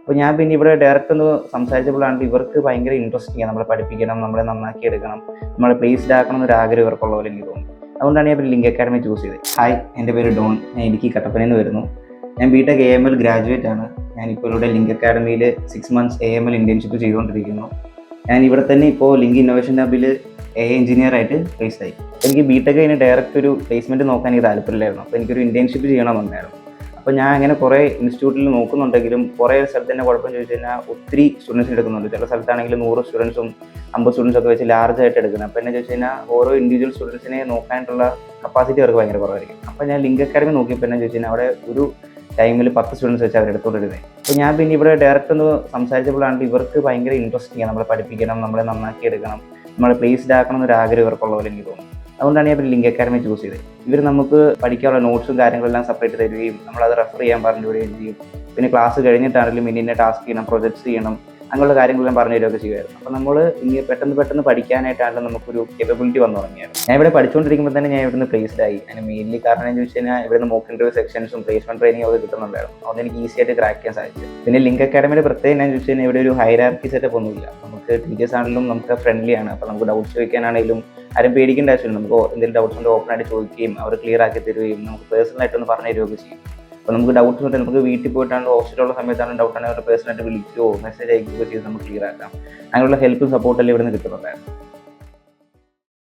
അപ്പോൾ ഞാൻ പിന്നെ ഇവിടെ ഡയറക്റ്റ് ഒന്ന് സംസാരിച്ചപ്പോഴാണ് ഇവർക്ക് ഭയങ്കര ഇൻട്രസ്റ്റിംഗ് ആണ്, നമ്മളെ പഠിപ്പിക്കണം, നമ്മളെ നന്നാക്കി എടുക്കണം, നമ്മളെ പ്ലേസ്ഡ് ആക്കണം എന്നൊരു ആഗ്രഹം ഇവർക്കുള്ള പോലെ എനിക്ക് തോന്നുന്നു. അതുകൊണ്ടാണ് ഞാൻ ലിങ്ക് അക്കാഡമി ചൂസ് ചെയ്തത്. ഹായ്, എൻ്റെ പേര് ഡോൺ. ഞാൻ ഇടുക്കി കട്ടപ്പനയിൽ നിന്ന് വരുന്നു. ഞാൻ ബിടെക് AML ഗ്രാജുവേറ്റ് ആണ്. ഞാനിപ്പോൾ ഇവിടെ ലിങ്ക് അക്കാഡമിയിൽ 6 months AML ഇൻറ്റേൺഷിപ്പ് ചെയ്തുകൊണ്ടിരിക്കുന്നു. ഞാൻ ഇവിടെ തന്നെ ഇപ്പോൾ ലിങ്ക് ഇന്നോവേഷൻ ഹബിൽ AI എഞ്ചിനീയർ ആയിട്ട് പ്ലേസ്ഡ് ആയി. എനിക്ക് ബിടെക് കഴിഞ്ഞ് ഡയറക്റ്റ് ഒരു പ്ലേസ്മെൻറ്റ് നോക്കാൻ എനിക്ക് താല്പര്യമില്ലായിരുന്നു. അപ്പോൾ എനിക്കൊരു ഇൻറ്റേൺഷിപ്പ് ചെയ്യണമെന്നുണ്ടായിരുന്നു. അപ്പോൾ ഞാൻ അങ്ങനെ കുറേ ഇൻസ്റ്റിറ്റ്യൂട്ടിൽ നോക്കുന്നുണ്ടെങ്കിലും കുറേ സ്ഥലത്ത് തന്നെ കുഴപ്പം ചോദിച്ചു കഴിഞ്ഞാൽ ഒത്തിരി സ്റ്റുഡൻസിന് എടുക്കുന്നുണ്ട്. ചില സ്ഥലത്താണെങ്കിൽ 100 സ്റ്റുഡൻസും 50 സ്റ്റുഡൻസും ഒക്കെ വെച്ച് ലാർജ് ആയിട്ട് എടുക്കുന്നത്. അപ്പോൾ എന്നെ ചോദിച്ചു കഴിഞ്ഞാൽ ഓരോ ഇൻഡിവിജ്വൽ സ്റ്റുഡൻസിനെ നോക്കാനായിട്ടുള്ള കപ്പാസിറ്റി അവർക്ക് ഭയങ്കര കുറവായിരിക്കും. അപ്പോൾ ഞാൻ ലിങ്ക് അക്കാഡമി നോക്കിയപ്പോൾ എന്നെ ചോദിച്ചു കഴിഞ്ഞാൽ അവിടെ ഒരു ടൈമിൽ 10 സ്റ്റുഡൻസ് വെച്ച് അവരെടുത്തോണ്ടിരുന്നത്. അപ്പോൾ ഞാൻ പിന്നെ ഇവിടെ ഡയറക്റ്റ് ഒന്ന് സംസാരിച്ചപ്പോഴാണ് ഇവർക്ക് ഭയങ്കര ഇൻട്രസ്റ്റിംഗ് ആണ്, നമ്മളെ പഠിപ്പിക്കണം, നമ്മളെ നന്നാക്കി എടുക്കണം, നമ്മളെ പ്ലേസ്ഡ് ആക്കണം എന്നൊരു ആഗ്രഹം ഇവർക്കുള്ള പോലെ എനിക്ക് തോന്നുന്നു. അതുകൊണ്ടാണ് ഞാൻ ലിങ്ക് അക്കാഡമി ചൂസ് ചെയ്തത്. ഇവർ നമുക്ക് പഠിക്കാനുള്ള നോട്ട്സും കാര്യങ്ങളെല്ലാം സെപ്പറേറ്റ് തരികയും നമ്മളത് റെഫർ ചെയ്യാൻ പറഞ്ഞു വിടുകയും ചെയ്യും. പിന്നെ ക്ലാസ് കഴിഞ്ഞിട്ടാണെങ്കിലും ഇന്ന ടാസ്ക് ചെയ്യണം, പ്രൊജക്ട്സ് ചെയ്യണം, അങ്ങനെയുള്ള കാര്യങ്ങളെല്ലാം പറഞ്ഞു തരികയൊക്കെ ചെയ്യുമായിരുന്നു. അപ്പോൾ നമ്മൾ ഇങ്ങനെ പെട്ടെന്ന് പഠിക്കാനായിട്ടാണ് നമുക്കൊരു കേപ്പബിലിറ്റി വന്നു തുടങ്ങിയത്. ഞാൻ ഇവിടെ പഠിച്ചുകൊണ്ടിരിക്കുമ്പോൾ തന്നെ ഞാൻ ഇവിടുന്ന് പ്ലേസ്ഡ് ആയി. അതിന് മെയിൻലി കാരണം എന്ന് ചോദിച്ചു കഴിഞ്ഞാൽ ഇവിടുന്ന് മോക്ക് ഇൻ്റർവ്യൂ സെക്ഷൻസും പ്ലേസ്മെന്റ് ട്രെയിനിങ് ഒക്കെ കിട്ടുന്നുണ്ടായിരുന്നു. അതുകൊണ്ട് എനിക്ക് ഈസി ആയിട്ട് ക്രാക്ക് ചെയ്യാൻ സാധിച്ചു. പിന്നെ ലിങ്ക് അക്കാഡമിയുടെ പ്രത്യേകം എന്ന് ചോദിച്ചു കഴിഞ്ഞാൽ ഇവിടെ ഒരു ഹൈറാർക്കി സെറ്റപ്പ് ഒന്നുമില്ല. നമുക്ക് ടീച്ചേഴ്സ് ആണെങ്കിലും നമുക്ക് ഫ്രണ്ട്ലി ആണ്. അപ്പോൾ നമുക്ക് ഡൗട്ട്സ് ചോദിക്കാനാണെങ്കിലും ആരും പേടിക്കേണ്ട ആവശ്യമില്ല. നമുക്ക് എന്തെങ്കിലും ഡൗട്ട്സ് ഉണ്ട് ഓപ്പൺ ആയിട്ട് ചോദിക്കുകയും അവർ ക്ലിയർ ആക്കി തരുകയും നമുക്ക് പേഴ്സണലായിട്ടൊന്ന് പറഞ്ഞു തരികയൊക്കെ ചെയ്യും. അപ്പോൾ നമുക്ക് ഡൗട്ട്സ് ഉണ്ട്, നമുക്ക് വീട്ടിൽ പോയിട്ടാണ് ഹോസ്റ്റലുള്ള സമയത്താണ് ഡൗട്ടാണെങ്കിൽ അവരുടെ പേഴ്സണലായിട്ട് വിളിക്കുകയോ മെസ്സേജ് അയക്കുകയോ ചെയ്ത് നമുക്ക് ക്ലിയർ ആക്കാം. അങ്ങനെയുള്ള ഹെൽപ്പും സപ്പോർട്ടെല്ലാം ഇവിടെ നിന്ന് കിട്ടുന്നുണ്ടായിരുന്നു.